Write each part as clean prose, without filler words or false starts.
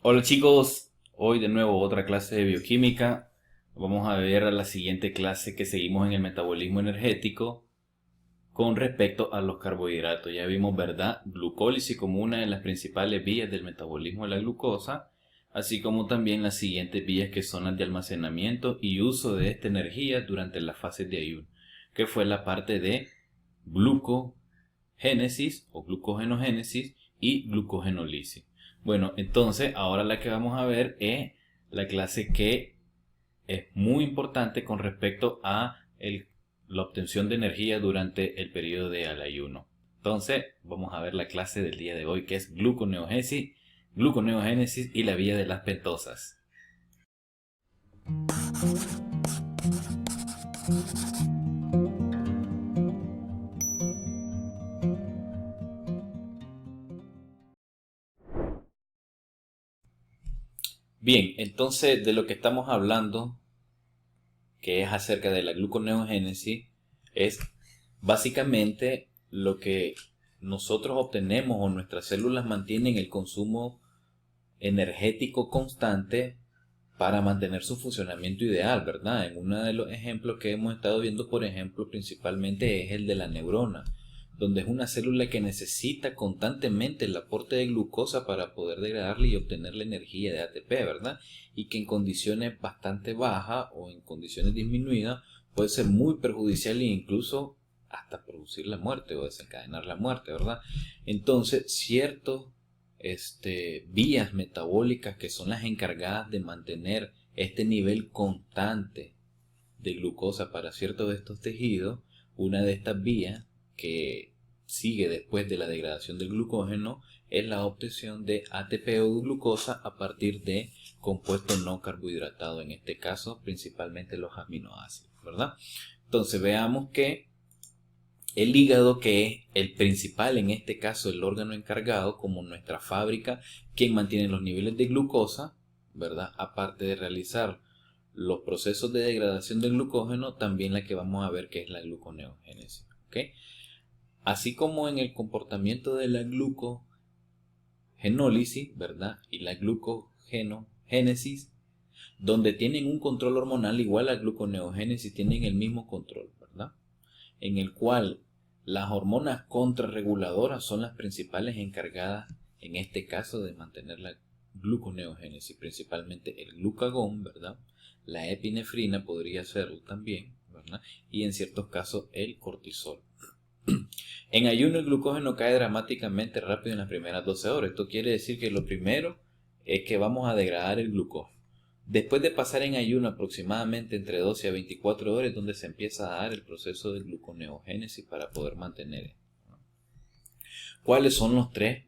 Hola chicos, hoy de nuevo otra clase de bioquímica. Vamos a ver a la siguiente clase que seguimos en el metabolismo energético con respecto a los carbohidratos. Ya vimos, ¿verdad? Glucólisis como una de las principales vías del metabolismo de la glucosa, así como también las siguientes vías que son las de almacenamiento y uso de esta energía durante las fases de ayuno, que fue la parte de glucogénesis o glucogenogénesis y glucogenólisis. Bueno, entonces ahora la que vamos a ver es la clase que es muy importante con respecto a la obtención de energía durante el periodo de ayuno. Entonces vamos a ver la clase del día de hoy que es gluconeogénesis y la vía de las pentosas. Bien, entonces de lo que estamos hablando, que es acerca de la gluconeogénesis, es básicamente lo que nosotros obtenemos o nuestras células mantienen el consumo energético constante para mantener su funcionamiento ideal, ¿verdad? En uno de los ejemplos que hemos estado viendo, por ejemplo, principalmente es el de la neurona, donde es una célula que necesita constantemente el aporte de glucosa para poder degradarla y obtener la energía de ATP, ¿verdad? Y que en condiciones bastante bajas o en condiciones disminuidas puede ser muy perjudicial e incluso hasta producir la muerte o desencadenar la muerte, ¿verdad? Entonces, ciertos vías metabólicas que son las encargadas de mantener este nivel constante de glucosa para ciertos de estos tejidos. Una de estas vías que sigue después de la degradación del glucógeno es la obtención de ATP o glucosa a partir de compuestos no carbohidratados, en este caso principalmente los aminoácidos, ¿verdad? Entonces veamos que el hígado, que es el principal, en este caso el órgano encargado, como nuestra fábrica, quien mantiene los niveles de glucosa, ¿verdad? Aparte de realizar los procesos de degradación del glucógeno, también la que vamos a ver que es la gluconeogénesis, ¿ok? Así como en el comportamiento de la glucogenólisis, ¿verdad? Y la glucogenogénesis, donde tienen un control hormonal igual a gluconeogénesis, tienen el mismo control, ¿verdad? En el cual las hormonas contrarreguladoras son las principales encargadas, en este caso, de mantener la gluconeogénesis, principalmente el glucagón, ¿verdad? La epinefrina podría serlo también, ¿verdad? Y en ciertos casos el cortisol. En ayuno el glucógeno cae dramáticamente rápido en las primeras 12 horas. Esto quiere decir que lo primero es que vamos a degradar el glucógeno. Después de pasar en ayuno aproximadamente entre 12 a 24 horas es donde se empieza a dar el proceso de gluconeogénesis para poder mantener esto. ¿Cuáles son los tres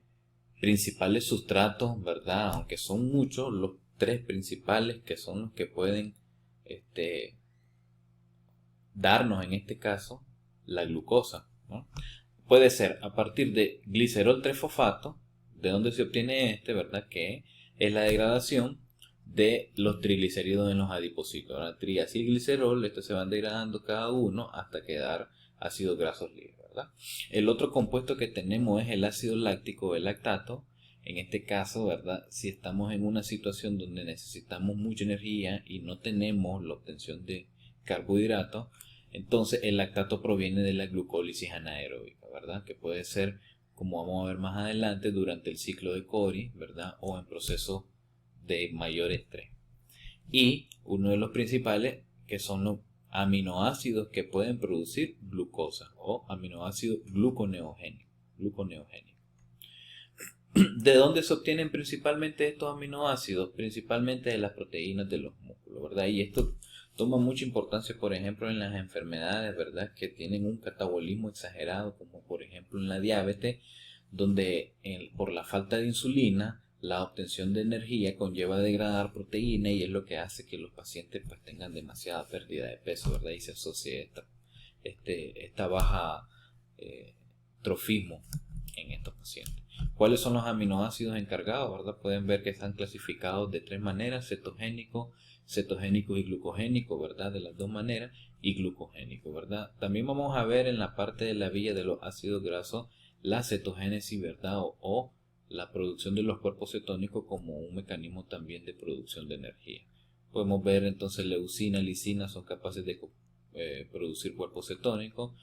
principales sustratos, verdad? Aunque son muchos, los tres principales que son los que pueden este, darnos en este caso la glucosa, ¿no? Puede ser a partir de glicerol 3-fosfato, de donde se obtiene ¿verdad? Que es la degradación de los triglicéridos en los adipocitos. Ahora, triacilglicerol, estos se van degradando cada uno hasta quedar ácidos grasos libres, ¿verdad? El otro compuesto que tenemos es el ácido láctico, el lactato. En este caso, ¿verdad? Si estamos en una situación donde necesitamos mucha energía y no tenemos la obtención de carbohidratos, entonces el lactato proviene de la glucólisis anaeróbica, ¿verdad? Que puede ser, como vamos a ver más adelante, durante el ciclo de Cori, ¿verdad? O en procesos de mayor estrés. Y uno de los principales, que son los aminoácidos que pueden producir glucosa o aminoácidos gluconeogénicos. ¿De dónde se obtienen principalmente estos aminoácidos? Principalmente de las proteínas de los músculos, ¿verdad? Y esto toma mucha importancia, por ejemplo, en las enfermedades, ¿verdad? Que tienen un catabolismo exagerado, como por ejemplo en la diabetes, donde por la falta de insulina, la obtención de energía conlleva degradar proteína y es lo que hace que los pacientes pues tengan demasiada pérdida de peso, ¿verdad? Y se asocia esta baja trofismo en estos pacientes. ¿Cuáles son los aminoácidos encargados, verdad? Pueden ver que están clasificados de tres maneras: cetogénico, cetogénico y glucogénico, ¿verdad? De las dos maneras, y glucogénico, ¿verdad? También vamos a ver en la parte de la vía de los ácidos grasos la cetogénesis, ¿verdad? O la producción de los cuerpos cetónicos como un mecanismo también de producción de energía. Podemos ver entonces leucina, lisina son capaces de producir cuerpos cetónicos.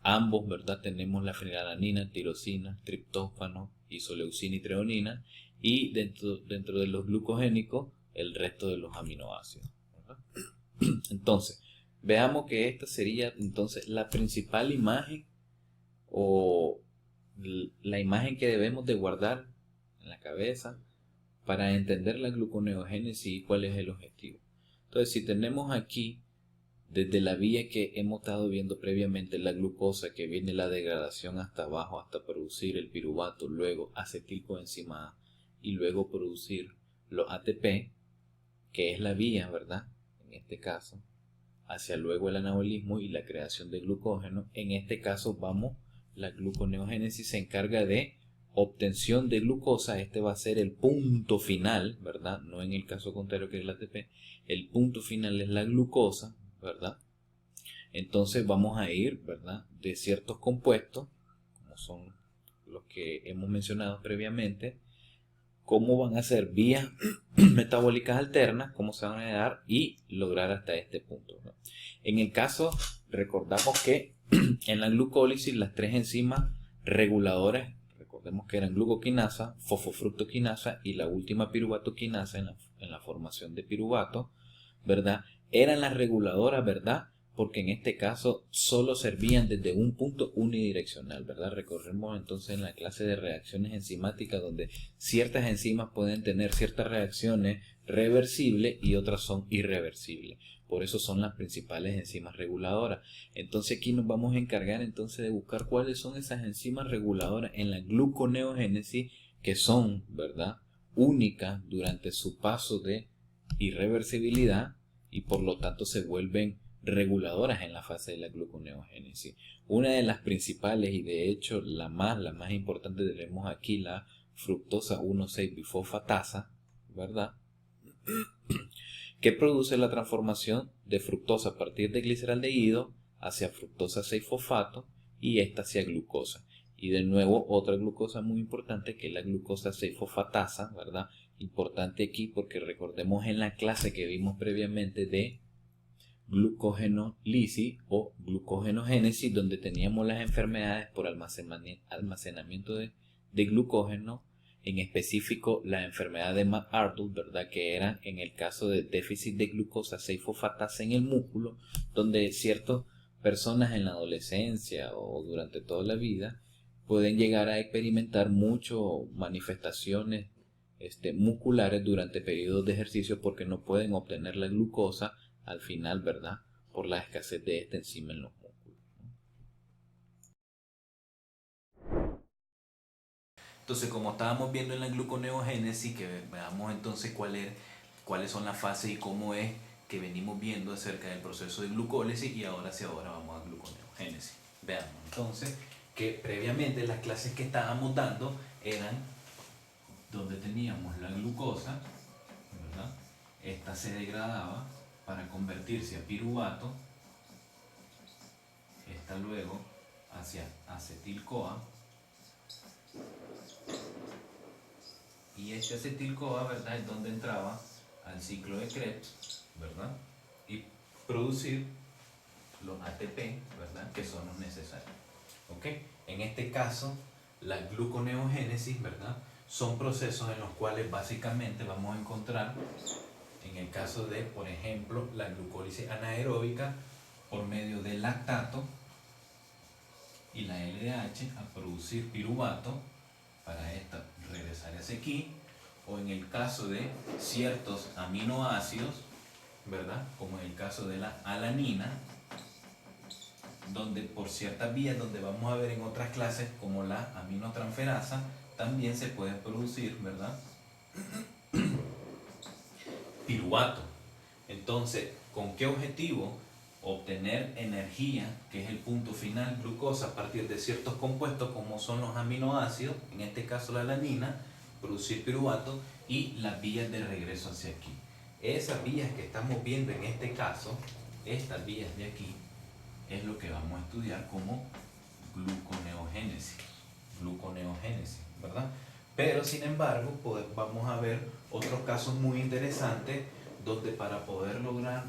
Ambos, ¿verdad? Tenemos la fenilalanina, tirosina, triptófano, isoleucina y treonina. Y dentro de los glucogénicos, el resto de los aminoácidos, ¿verdad? Entonces, veamos que esta sería entonces la principal imagen o la imagen que debemos de guardar en la cabeza para entender la gluconeogénesis y cuál es el objetivo. Entonces, si tenemos aquí, desde la vía que hemos estado viendo previamente, la glucosa, que viene la degradación hasta abajo, hasta producir el piruvato, luego acetilcoenzima A y luego producir los ATP, que es la vía, ¿verdad? En este caso, hacia luego el anabolismo y la creación de glucógeno. En este caso la gluconeogénesis se encarga de obtención de glucosa. Este va a ser el punto final, ¿verdad? No en el caso contrario que es el ATP. El punto final es la glucosa, ¿verdad? Entonces vamos a ir, ¿verdad?, de ciertos compuestos, como son los que hemos mencionado previamente, cómo van a ser vías metabólicas alternas, cómo se van a dar y lograr hasta este punto, ¿no? En el caso, recordamos que en la glucólisis las tres enzimas reguladoras, recordemos que eran glucoquinasa, fosfofructoquinasa y la última piruvatoquinasa en la formación de piruvato, ¿verdad? Eran las reguladoras, ¿verdad? Porque en este caso solo servían desde un punto unidireccional, ¿verdad? Recorremos entonces en la clase de reacciones enzimáticas donde ciertas enzimas pueden tener ciertas reacciones reversibles y otras son irreversibles. Por eso son las principales enzimas reguladoras. Entonces aquí nos vamos a encargar entonces de buscar cuáles son esas enzimas reguladoras en la gluconeogénesis que son, ¿verdad?, únicas durante su paso de irreversibilidad y por lo tanto se vuelven reguladoras en la fase de la gluconeogénesis. Una de las principales y de hecho la más importante tenemos aquí la fructosa 1,6-bifosfatasa, ¿verdad?, que produce la transformación de fructosa a partir de gliceraldehído hacia fructosa 6-fosfato y esta hacia glucosa. Y de nuevo otra glucosa muy importante que es la glucosa 6-fosfatasa, ¿verdad? Importante aquí porque recordemos en la clase que vimos previamente de glucogenolisis o glucogenogénesis, donde teníamos las enfermedades por almacenamiento de glucógeno, en específico la enfermedad de McArdle, ¿verdad?, que era en el caso de déficit de glucosa 6-fosfatasa en el músculo, donde ciertas personas en la adolescencia o durante toda la vida pueden llegar a experimentar muchas manifestaciones musculares durante periodos de ejercicio porque no pueden obtener la glucosa al final, ¿verdad?, por la escasez de esta enzima en los músculos. Entonces, como estábamos viendo en la gluconeogénesis, que veamos entonces cuáles son las fases y cómo es que venimos viendo acerca del proceso de glucólisis, y ahora vamos a gluconeogénesis. Veamos entonces que previamente las clases que estábamos dando eran donde teníamos la glucosa, ¿verdad? Esta se degradaba para convertirse a piruvato, esta luego hacia acetil-CoA, y este acetil-CoA, ¿verdad?, es donde entraba al ciclo de Krebs, ¿verdad?, y producir los ATP, ¿verdad?, que son los necesarios. ¿Ok? En este caso, la gluconeogénesis, ¿verdad?, son procesos en los cuales básicamente vamos a encontrar, en el caso de, por ejemplo, la glucólisis anaeróbica por medio del lactato y la LDH a producir piruvato para esta regresar hacia aquí, o en el caso de ciertos aminoácidos, ¿verdad?, como en el caso de la alanina, donde por ciertas vías, donde vamos a ver en otras clases como la aminotransferasa, también se puede producir, ¿verdad?, piruvato. Entonces, ¿con qué objetivo? Obtener energía, que es el punto final, glucosa, a partir de ciertos compuestos como son los aminoácidos, en este caso la alanina, producir piruvato, y las vías de regreso hacia aquí. Esas vías que estamos viendo en este caso, estas vías de aquí, es lo que vamos a estudiar como gluconeogénesis, ¿verdad? Pero sin embargo, vamos a ver otros casos muy interesantes donde para poder lograr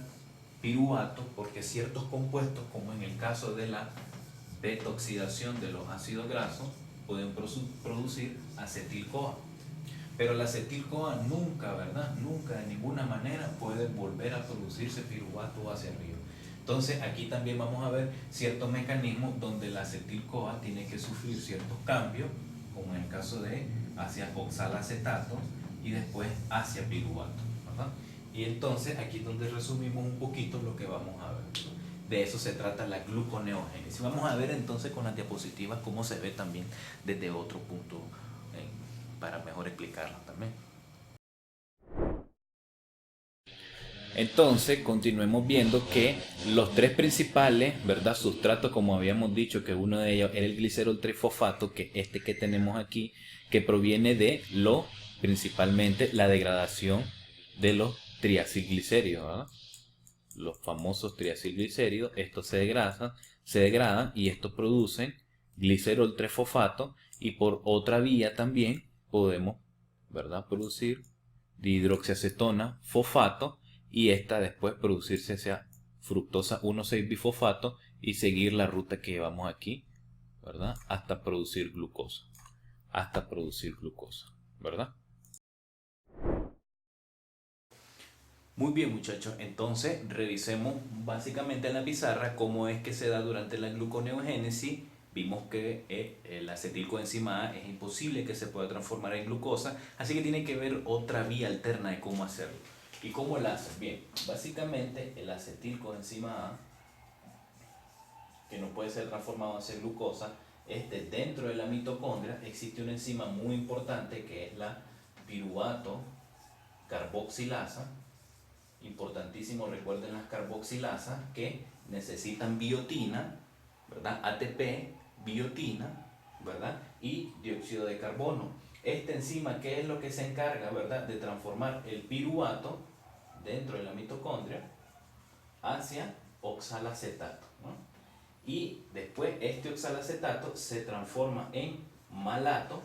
piruvato, porque ciertos compuestos, como en el caso de la beta-oxidación de los ácidos grasos, pueden producir acetil-CoA. Pero la acetil-CoA nunca, ¿verdad? Nunca de ninguna manera puede volver a producirse piruvato hacia arriba. Entonces aquí también vamos a ver ciertos mecanismos donde la acetil-CoA tiene que sufrir ciertos cambios, como en el caso de hacia oxalacetato y después hacia piruvato, ¿verdad? Y entonces aquí es donde resumimos un poquito lo que vamos a ver. De eso se trata la gluconeogénesis. Vamos a ver entonces con las diapositivas cómo se ve también desde otro punto para mejor explicarlo también. Entonces, continuemos viendo que los tres principales, ¿verdad? Sustratos, como habíamos dicho, que uno de ellos era el glicerol trifosfato, que este que tenemos aquí, que proviene de principalmente la degradación de los triacilglicéridos, ¿verdad? Los famosos triacilglicéridos, estos se degradan y estos producen glicerol trifosfato, y por otra vía también podemos, ¿verdad?, producir dihidroxiacetona fosfato, y esta después producirse hacia fructosa 1,6-bifosfato y seguir la ruta que llevamos aquí, ¿verdad?, hasta producir glucosa, ¿verdad? Muy bien, muchachos, entonces revisemos básicamente en la pizarra cómo es que se da durante la gluconeogénesis. Vimos que el acetilcoenzima A es imposible que se pueda transformar en glucosa, así que tiene que haber otra vía alterna de cómo hacerlo. ¿Y cómo la hacen? Bien, básicamente el acetilcoenzima A, que no puede ser transformado hacia glucosa, dentro de la mitocondria existe una enzima muy importante que es la piruvato carboxilasa. Importantísimo, recuerden las carboxilasas que necesitan biotina, ¿verdad? ATP, biotina, ¿verdad? Y dióxido de carbono. Esta enzima, ¿qué es lo que se encarga, ¿verdad?, de transformar el piruvato dentro de la mitocondria hacia oxalacetato, ¿no? Y después este oxalacetato se transforma en malato,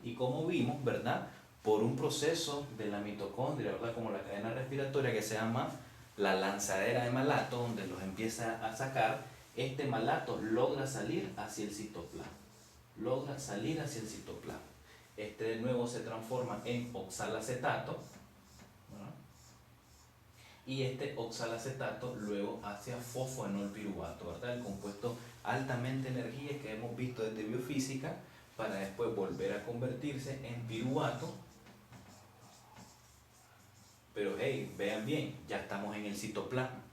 y como vimos, ¿verdad?, por un proceso de la mitocondria, ¿verdad?, como la cadena respiratoria, que se llama la lanzadera de malato, donde los empieza a sacar, este malato logra salir hacia el citoplasma. Este de nuevo se transforma en oxalacetato, ¿verdad?, y este oxalacetato luego hacia fosfoenolpiruvato, ¿verdad?, el compuesto altamente energía que hemos visto desde biofísica, para después volver a convertirse en piruvato. Pero hey, vean bien, ya estamos en el citoplasma.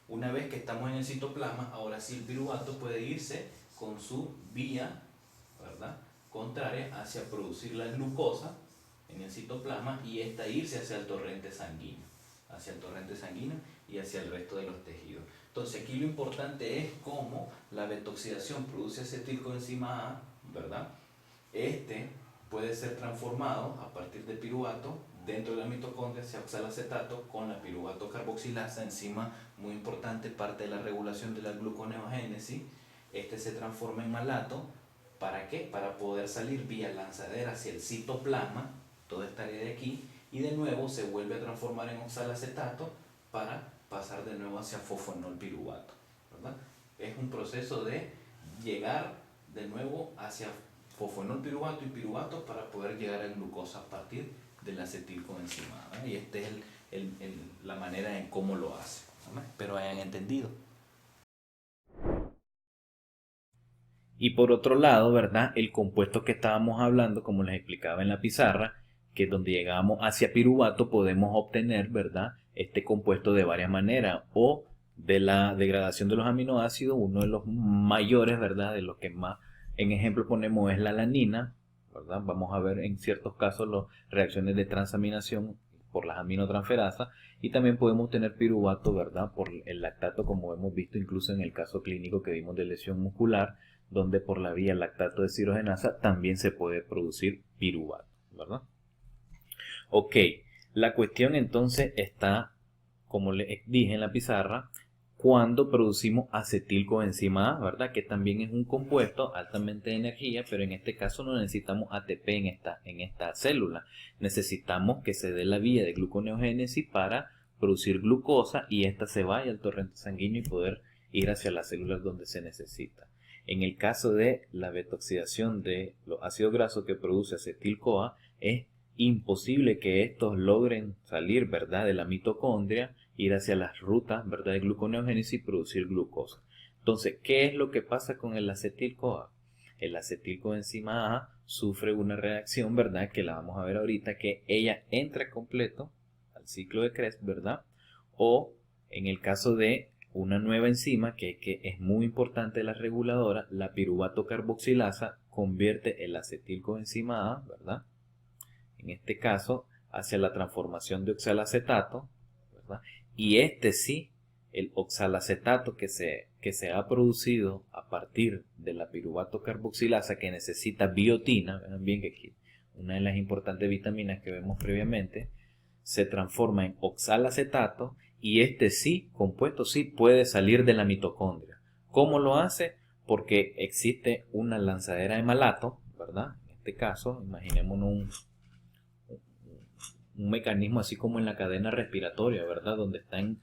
Una vez que estamos en el citoplasma, ahora sí el piruvato puede irse con su vía, ¿verdad?, contraria hacia producir la glucosa en el citoplasma, y esta irse hacia el torrente sanguíneo, y hacia el resto de los tejidos. Entonces aquí lo importante es cómo la betoxidación produce acetilcoenzima A, ¿verdad? Este puede ser transformado a partir de piruvato dentro de la mitocondria hacia oxalacetato con la piruvato carboxilasa, enzima muy importante, parte de la regulación de la gluconeogénesis. Este se transforma en malato. ¿Para qué? Para poder salir vía lanzadera hacia el citoplasma, toda esta área de aquí, y de nuevo se vuelve a transformar en oxalacetato para pasar de nuevo hacia fosfoenolpiruvato, ¿verdad? Es un proceso de llegar de nuevo hacia fosfoenolpiruvato y piruvato para poder llegar a glucosa a partir del acetilcoenzima, ¿verdad? Y esta es la manera en cómo lo hace, ¿verdad? Espero hayan entendido. Y por otro lado, ¿verdad?, el compuesto que estábamos hablando, como les explicaba en la pizarra, que donde llegamos hacia piruvato podemos obtener, ¿verdad?, este compuesto de varias maneras, o de la degradación de los aminoácidos. Uno de los mayores, ¿verdad?, de los que más en ejemplo ponemos es la alanina, ¿verdad? Vamos a ver en ciertos casos las reacciones de transaminación por las aminotransferasas, y también podemos tener piruvato, ¿verdad?, por el lactato, como hemos visto incluso en el caso clínico que vimos de lesión muscular, donde por la vía lactato deshidrogenasa también se puede producir piruvato, ¿verdad? Ok, la cuestión entonces está, como les dije en la pizarra, cuando producimos acetilcoenzima A, ¿verdad? Que también es un compuesto altamente de energía, pero en este caso no necesitamos ATP en esta célula. Necesitamos que se dé la vía de gluconeogénesis para producir glucosa y ésta se vaya al torrente sanguíneo y poder ir hacia las células donde se necesita. En el caso de la beta-oxidación de los ácidos grasos que produce acetil-CoA, es imposible que estos logren salir, ¿verdad?, de la mitocondria, ir hacia las rutas, ¿verdad?, de gluconeogénesis y producir glucosa. Entonces, ¿qué es lo que pasa con el acetil-CoA? El acetilcoenzima A sufre una reacción, ¿verdad?, que la vamos a ver ahorita, que ella entra completo al ciclo de Krebs, ¿verdad? O en el caso de una nueva enzima que es muy importante, la reguladora, la piruvato carboxilasa, convierte el acetilcoenzima A, ¿verdad?, en este caso, hacia la transformación de oxalacetato, ¿verdad? Y este sí, el oxalacetato que se ha producido a partir de la piruvato carboxilasa, que necesita biotina, vean bien que aquí una de las importantes vitaminas que vemos previamente, se transforma en oxalacetato y este sí, compuesto sí, puede salir de la mitocondria. ¿Cómo lo hace? Porque existe una lanzadera de malato, ¿verdad? En este caso, imaginémonos un mecanismo así como en la cadena respiratoria, ¿verdad? Donde están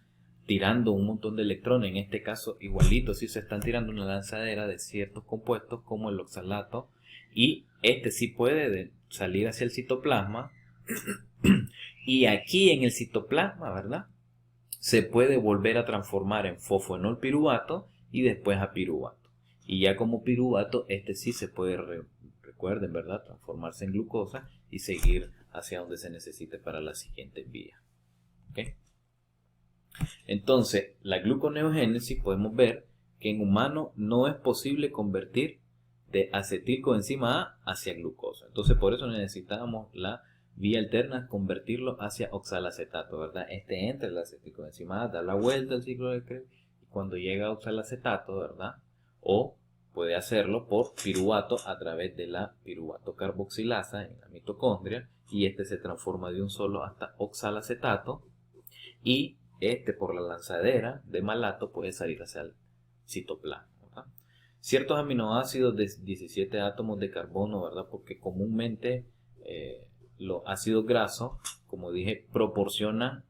tirando un montón de electrones, en este caso igualito, si se están tirando una lanzadera de ciertos compuestos como el oxalato, y este sí puede salir hacia el citoplasma, y aquí en el citoplasma, ¿verdad?, se puede volver a transformar en fosfoenolpiruvato y después a piruvato. Y ya como piruvato, este sí se puede, recuerden, ¿verdad?, transformarse en glucosa y seguir hacia donde se necesite para la siguiente vía. ¿Okay? Entonces, la gluconeogénesis podemos ver que en humano no es posible convertir de acetilcoenzima A hacia glucosa. Entonces, por eso necesitamos la vía alterna, convertirlo hacia oxalacetato, ¿verdad? Este entra el acetilcoenzima A, da la vuelta al ciclo de Krebs y cuando llega a oxalacetato, ¿verdad? O puede hacerlo por piruvato a través de la piruvato carboxilasa en la mitocondria y este se transforma de un solo hasta oxalacetato y este por la lanzadera de malato puede salir hacia el citoplasma, ¿verdad? Ciertos aminoácidos de 17 átomos de carbono, ¿verdad? Porque comúnmente los ácidos grasos, como dije, proporcionan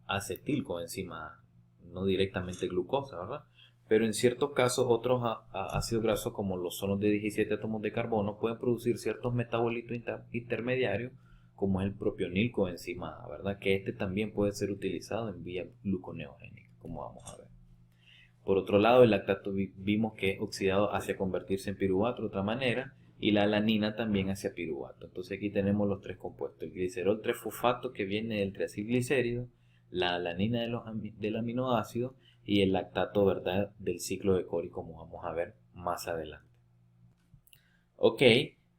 acetilcoenzima A, no directamente glucosa, ¿verdad? Pero en ciertos casos otros ácidos grasos como los sonos de 17 átomos de carbono pueden producir ciertos metabolitos intermediarios como es el propionilcoenzima A, ¿verdad? Que este también puede ser utilizado en vía gluconeogénica, como vamos a ver. Por otro lado, el lactato vimos que es oxidado hacia convertirse en piruvato de otra manera y la alanina también hacia piruvato. Entonces aquí tenemos los tres compuestos, el glicerol 3-fosfato que viene del triacilglicérido, la alanina del aminoácido y el lactato, ¿verdad?, del ciclo de Cori, como vamos a ver más adelante. Ok,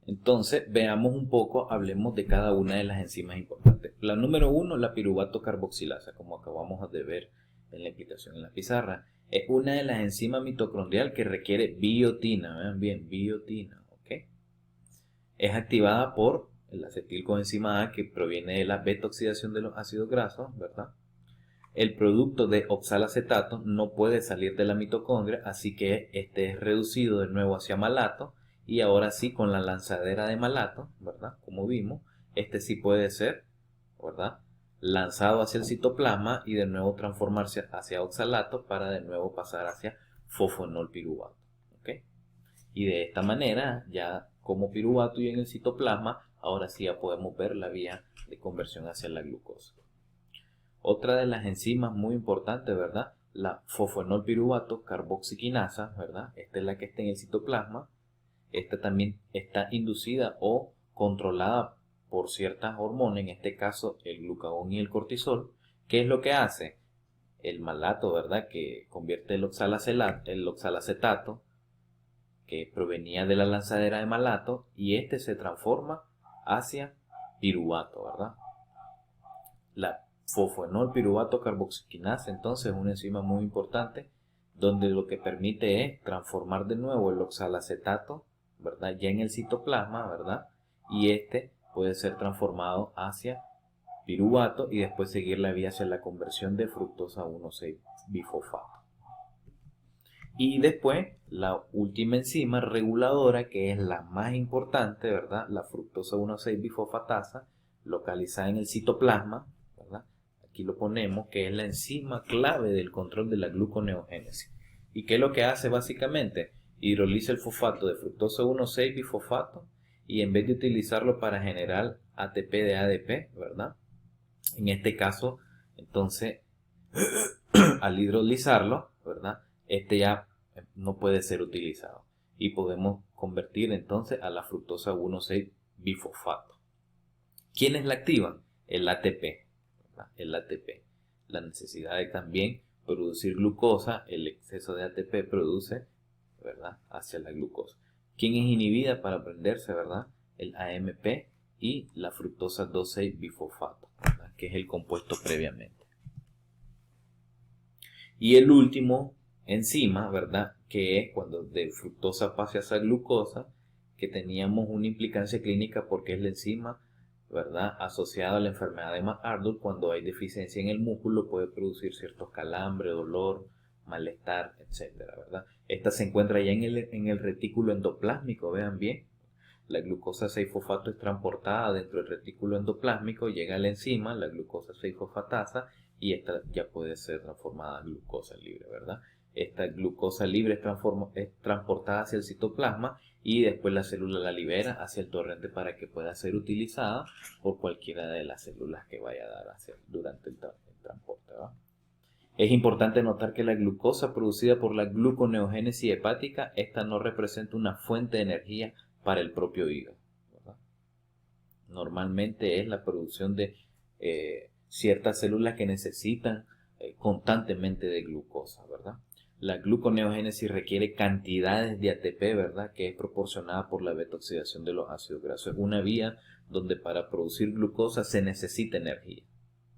entonces veamos un poco, hablemos de cada una de las enzimas importantes. La número 1, la piruvato carboxilasa, como acabamos de ver en la explicación en la pizarra. Es una de las enzimas mitocondrial que requiere biotina, vean bien, biotina, ¿ok? Es activada por el acetilcoenzima A que proviene de la beta-oxidación de los ácidos grasos, ¿verdad? El producto de oxalacetato no puede salir de la mitocondria, así que este es reducido de nuevo hacia malato y ahora sí con la lanzadera de malato, ¿verdad? Como vimos, este sí puede ser, ¿verdad?, lanzado hacia el citoplasma y de nuevo transformarse hacia oxalato para de nuevo pasar hacia fosfoenolpiruvato. ¿Okay? Y de esta manera, ya como piruvato y en el citoplasma, ahora sí ya podemos ver la vía de conversión hacia la glucosa. Otra de las enzimas muy importantes, ¿verdad?, la fosfoenolpiruvato carboxiquinasa, ¿verdad? Esta es la que está en el citoplasma. Esta también está inducida o controlada por ciertas hormonas, en este caso el glucagón y el cortisol. ¿Qué es lo que hace? El malato, ¿verdad?, que convierte el oxalacetato, que provenía de la lanzadera de malato, y este se transforma hacia piruvato, ¿verdad? La fosfoenolpiruvato carboxiquinasa, entonces, es una enzima muy importante, donde lo que permite es transformar de nuevo el oxalacetato, ¿verdad?, ya en el citoplasma, ¿verdad?, y este puede ser transformado hacia piruvato y después seguir la vía hacia la conversión de fructosa 1,6-bifosfato. Y después, la última enzima reguladora, que es la más importante, ¿verdad? La fructosa 1,6-bifosfatasa, localizada en el citoplasma, ¿verdad? Aquí lo ponemos, que es la enzima clave del control de la gluconeogénesis. ¿Y qué es lo que hace básicamente? Hidroliza el fosfato de fructosa 1,6-bifosfato y en vez de utilizarlo para generar ATP de ADP, ¿verdad? En este caso, entonces, al hidrolizarlo, ¿verdad? Este ya no puede ser utilizado y podemos convertir entonces a la fructosa 1,6-bifosfato. ¿Quiénes la activan? El ATP, ¿verdad? El ATP. La necesidad de también producir glucosa, el exceso de ATP produce, ¿verdad?, hacia la glucosa. ¿Quién es inhibida para prenderse, verdad? El AMP y la fructosa 2,6-bifosfato, ¿verdad?, que es el compuesto previamente. Y el último enzima, ¿verdad?, que es cuando de fructosa pase a glucosa, que teníamos una implicancia clínica porque es la enzima, ¿verdad?, asociada a la enfermedad de McArdle. Cuando hay deficiencia en el músculo puede producir ciertos calambres, dolor, malestar, etcétera, ¿verdad? Esta se encuentra ya en el retículo endoplásmico, vean bien. La glucosa 6-fosfato es transportada dentro del retículo endoplásmico, llega a la enzima, la glucosa 6-fosfatasa, y esta ya puede ser transformada en glucosa libre, ¿verdad? Esta glucosa libre es transportada hacia el citoplasma y después la célula la libera hacia el torrente para que pueda ser utilizada por cualquiera de las células que vaya a dar durante el transporte, ¿verdad? Es importante notar que la glucosa producida por la gluconeogénesis hepática, esta no representa una fuente de energía para el propio hígado, ¿verdad? Normalmente es la producción de ciertas células que necesitan constantemente de glucosa, ¿verdad? La gluconeogénesis requiere cantidades de ATP, ¿verdad?, que es proporcionada por la beta-oxidación de los ácidos grasos. Es una vía donde para producir glucosa se necesita energía.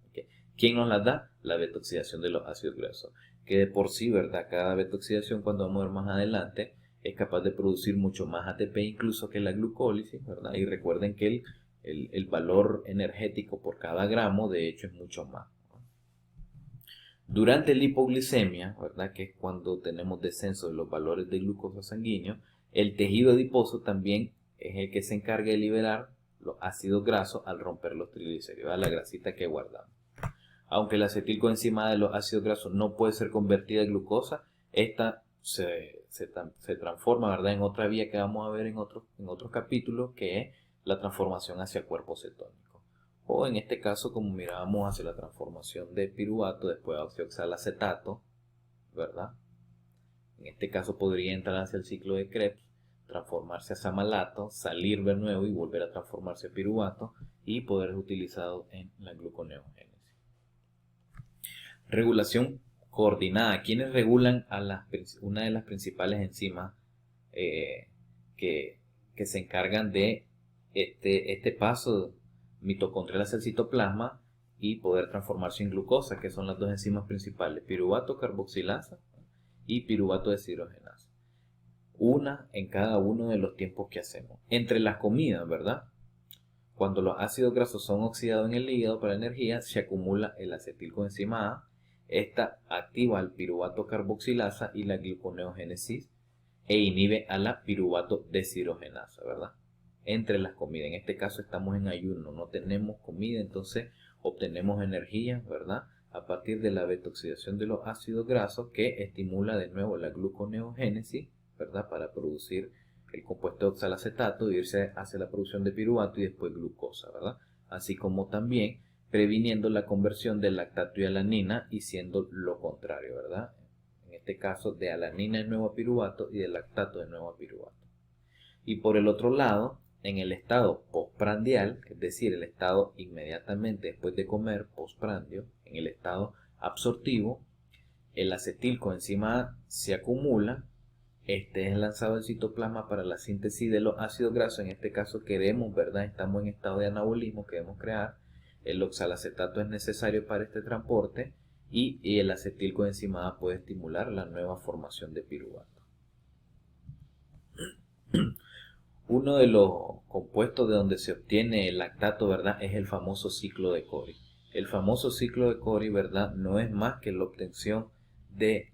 ¿Okay? ¿Quién nos la da? La beta-oxidación de los ácidos grasos, que de por sí, ¿verdad?, cada beta-oxidación, cuando vamos a ver más adelante, es capaz de producir mucho más ATP incluso que la glucólisis, ¿verdad? Y recuerden que el valor energético por cada gramo, de hecho, es mucho más. Durante la hipoglicemia, ¿verdad?, que es cuando tenemos descenso de los valores de glucosa sanguíneo, el tejido adiposo también es el que se encarga de liberar los ácidos grasos al romper los triglicéridos, la grasita que guardamos. Aunque la acetilcoenzima de los ácidos grasos no puede ser convertida en glucosa, esta se transforma, ¿verdad?, en otra vía que vamos a ver en otros capítulos, que es la transformación hacia cuerpo cetónico. O en este caso, como mirábamos, hacia la transformación de piruvato después a oxioxalacetato, ¿verdad? En este caso podría entrar hacia el ciclo de Krebs, transformarse a samalato, salir de nuevo y volver a transformarse a piruvato y poder ser utilizado en la gluconeogénesis. Regulación coordinada. ¿Quiénes regulan a una de las principales enzimas que se encargan de este paso mitocondrial hacia el citoplasma y poder transformarse en glucosa, que son las dos enzimas principales, piruvato carboxilasa y piruvato deshidrogenasa? Una en cada uno de los tiempos que hacemos. Entre las comidas, ¿verdad? Cuando los ácidos grasos son oxidados en el hígado para energía, se acumula el acetilcoenzima A. Esta activa al piruvato carboxilasa y la gluconeogénesis e inhibe a la piruvato deshidrogenasa, ¿verdad? Entre las comidas. En este caso estamos en ayuno, no tenemos comida, entonces obtenemos energía, ¿verdad?, a partir de la beta-oxidación de los ácidos grasos, que estimula de nuevo la gluconeogénesis, ¿verdad?, para producir el compuesto de oxalacetato, irse hacia la producción de piruvato y después glucosa, ¿verdad? Así como también previniendo la conversión de lactato y alanina y siendo lo contrario, ¿verdad? En este caso, de alanina de nuevo a piruvato y de lactato de nuevo a piruvato. Y por el otro lado, en el estado postprandial, es decir, el estado inmediatamente después de comer, postprandio, en el estado absortivo, el acetilcoenzima A se acumula. Este es lanzado al citoplasma para la síntesis de los ácidos grasos. En este caso queremos, ¿verdad?, estamos en estado de anabolismo, queremos crear. El oxalacetato es necesario para este transporte y el acetilcoenzima A puede estimular la nueva formación de piruvato. Uno de los compuestos de donde se obtiene el lactato, ¿verdad?, es el famoso ciclo de Cori. El famoso ciclo de Cori, ¿verdad?, no es más que la obtención de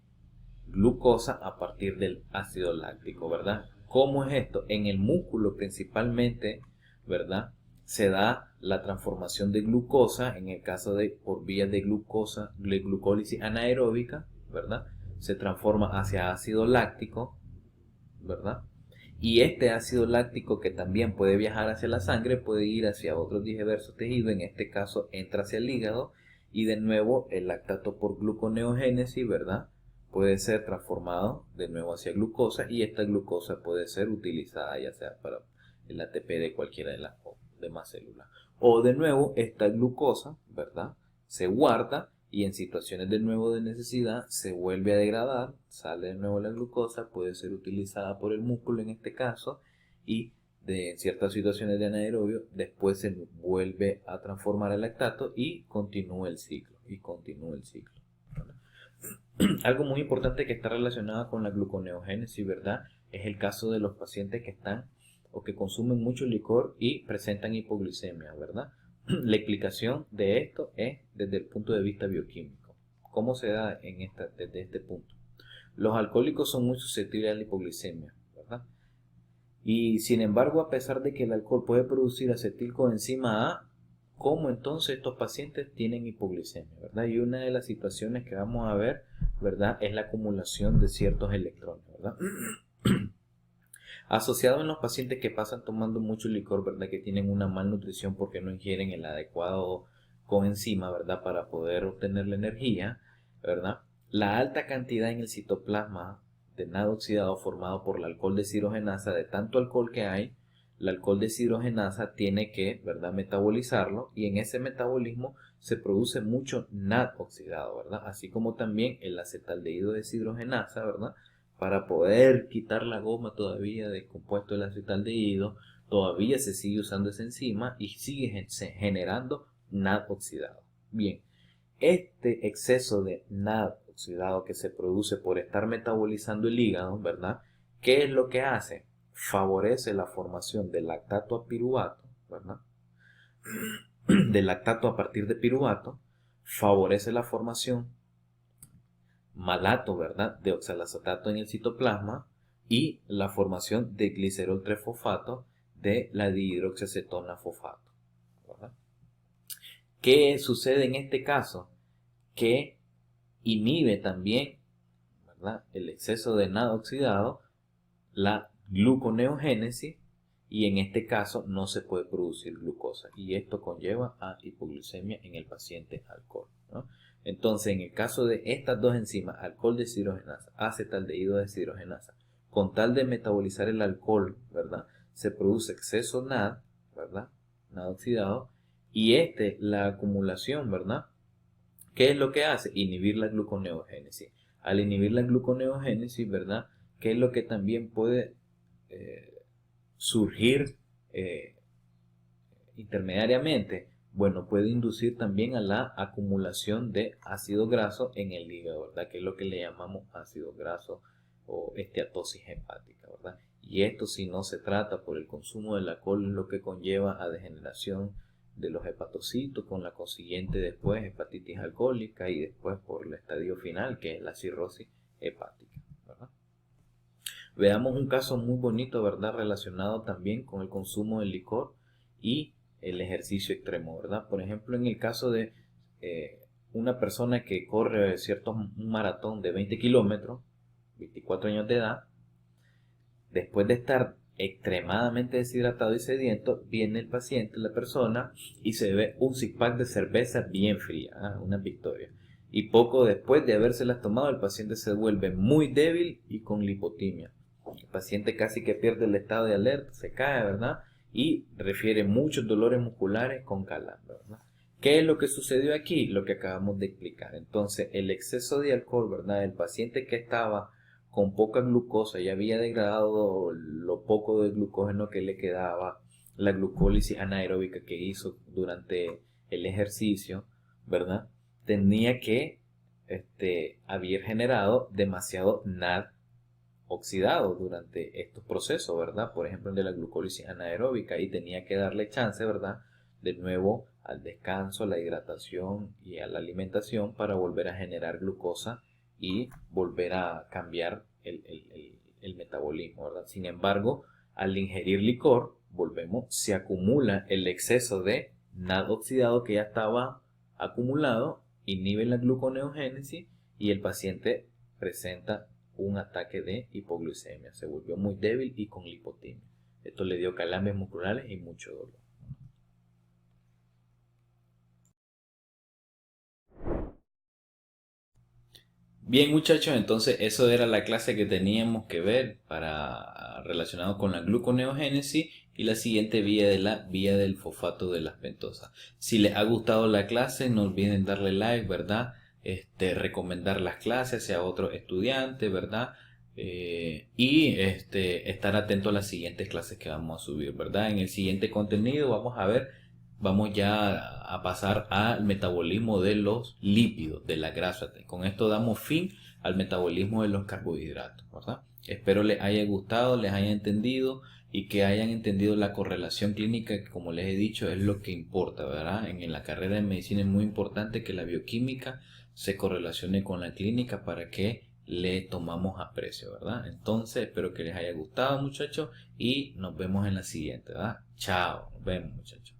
glucosa a partir del ácido láctico, ¿verdad? ¿Cómo es esto? En el músculo principalmente, ¿verdad? Se da la transformación de glucosa, en el caso de por vía de glucosa, de glucólisis anaeróbica, ¿verdad? Se transforma hacia ácido láctico, ¿verdad? Y este ácido láctico que también puede viajar hacia la sangre puede ir hacia otros diversos tejidos, en este caso entra hacia el hígado y de nuevo el lactato por gluconeogénesis, ¿verdad? Puede ser transformado de nuevo hacia glucosa y esta glucosa puede ser utilizada ya sea para el ATP de cualquiera de las demás células. O de nuevo esta glucosa, ¿verdad? Se guarda y en situaciones de nuevo de necesidad se vuelve a degradar, sale de nuevo la glucosa, puede ser utilizada por el músculo en este caso y en ciertas situaciones de anaerobio después se vuelve a transformar el lactato y continúa el ciclo. Algo muy importante que está relacionado con la gluconeogénesis, ¿verdad? Es el caso de los pacientes que están o que consumen mucho licor y presentan hipoglicemia, ¿verdad? La explicación de esto es desde el punto de vista bioquímico. ¿Cómo se da desde este punto? Los alcohólicos son muy susceptibles a la hipoglicemia, ¿verdad? Y sin embargo, a pesar de que el alcohol puede producir acetilcoenzima A, ¿cómo entonces estos pacientes tienen hipoglicemia, ¿verdad? Y una de las situaciones que vamos a ver, ¿verdad?, es la acumulación de ciertos electrones, ¿verdad? Asociado en los pacientes que pasan tomando mucho licor, ¿verdad?, que tienen una malnutrición porque no ingieren el adecuado coenzima, ¿verdad?, para poder obtener la energía, ¿verdad? La alta cantidad en el citoplasma de NAD oxidado formado por el alcohol deshidrogenasa, de tanto alcohol que hay, el alcohol deshidrogenasa tiene que, ¿verdad?, metabolizarlo y en ese metabolismo se produce mucho NAD oxidado, ¿verdad? Así como también el acetaldehído deshidrogenasa, ¿verdad?, para poder quitar la goma todavía del compuesto del acetaldehído, todavía se sigue usando esa enzima y sigue generando NAD oxidado. Bien, este exceso de NAD oxidado que se produce por estar metabolizando el hígado, ¿verdad? ¿Qué es lo que hace? Favorece la formación del lactato a piruvato, ¿verdad? Del lactato a partir de piruvato, favorece la formación malato, ¿verdad?, de oxalacetato en el citoplasma y la formación de glicerol 3-fosfato de la dihidroxiacetona fosfato, ¿verdad? ¿Qué sucede en este caso? Que inhibe también, ¿verdad?, el exceso de NAD oxidado, la gluconeogénesis, y en este caso no se puede producir glucosa y esto conlleva a hipoglucemia en el paciente alcohólico, ¿no? Entonces, en el caso de estas dos enzimas, alcohol deshidrogenasa, acetaldehído deshidrogenasa, con tal de metabolizar el alcohol, ¿verdad?, se produce exceso NAD, ¿verdad?, NAD oxidado, y la acumulación, ¿verdad?, ¿qué es lo que hace? Inhibir la gluconeogénesis. Al inhibir la gluconeogénesis, ¿verdad?, ¿qué es lo que también puede surgir intermediariamente? Bueno, puede inducir también a la acumulación de ácido graso en el hígado, ¿verdad?, que es lo que le llamamos ácido graso o esteatosis hepática, ¿verdad? Y esto, si no se trata por el consumo del alcohol, es lo que conlleva a degeneración de los hepatocitos, con la consiguiente después hepatitis alcohólica y después por el estadio final, que es la cirrosis hepática, ¿verdad? Veamos un caso muy bonito, ¿verdad?, relacionado también con el consumo del licor y el ejercicio extremo, ¿verdad? Por ejemplo, en el caso de una persona que corre un maratón de 20 kilómetros, 24 años de edad, después de estar extremadamente deshidratado y sediento, viene el paciente, la persona, y se bebe un six-pack de cerveza bien fría, una victoria. Y poco después de habérselas tomado, el paciente se vuelve muy débil y con lipotimia. El paciente casi que pierde el estado de alerta, se cae, ¿verdad?, y refiere muchos dolores musculares con calambre, ¿verdad? ¿Qué es lo que sucedió aquí? Lo que acabamos de explicar. Entonces, el exceso de alcohol, ¿verdad?, el paciente que estaba con poca glucosa ya había degradado lo poco de glucógeno que le quedaba, la glucólisis anaeróbica que hizo durante el ejercicio, ¿verdad?, tenía que haber generado demasiado NAD oxidado durante estos procesos, ¿verdad? Por ejemplo, el de la glucólisis anaeróbica, y tenía que darle chance, ¿verdad?, de nuevo al descanso, a la hidratación y a la alimentación para volver a generar glucosa y volver a cambiar el metabolismo, ¿verdad? Sin embargo, al ingerir licor, se acumula el exceso de NAD oxidado que ya estaba acumulado, inhibe la gluconeogénesis y el paciente presenta un ataque de hipoglucemia. Se volvió muy débil y con lipotimia. Esto le dio calambres musculares y mucho dolor. Bien, muchachos, entonces eso era la clase que teníamos que ver para relacionado con la gluconeogénesis y la siguiente vía de la vía del fosfato de las pentosas. Si les ha gustado la clase, no olviden darle like, ¿verdad? Recomendar las clases hacia otros estudiantes, ¿verdad? Estar atento a las siguientes clases que vamos a subir, ¿verdad? En el siguiente contenido vamos ya a pasar al metabolismo de los lípidos, de la grasa. Con esto damos fin al metabolismo de los carbohidratos, ¿verdad? Espero les haya gustado, les haya entendido y que hayan entendido la correlación clínica, que como les he dicho es lo que importa, ¿verdad? En la carrera de medicina es muy importante que la bioquímica se correlacione con la clínica para que le tomamos aprecio, ¿verdad? Entonces espero que les haya gustado, muchachos, y nos vemos en la siguiente, ¿verdad? Chao, nos vemos, muchachos.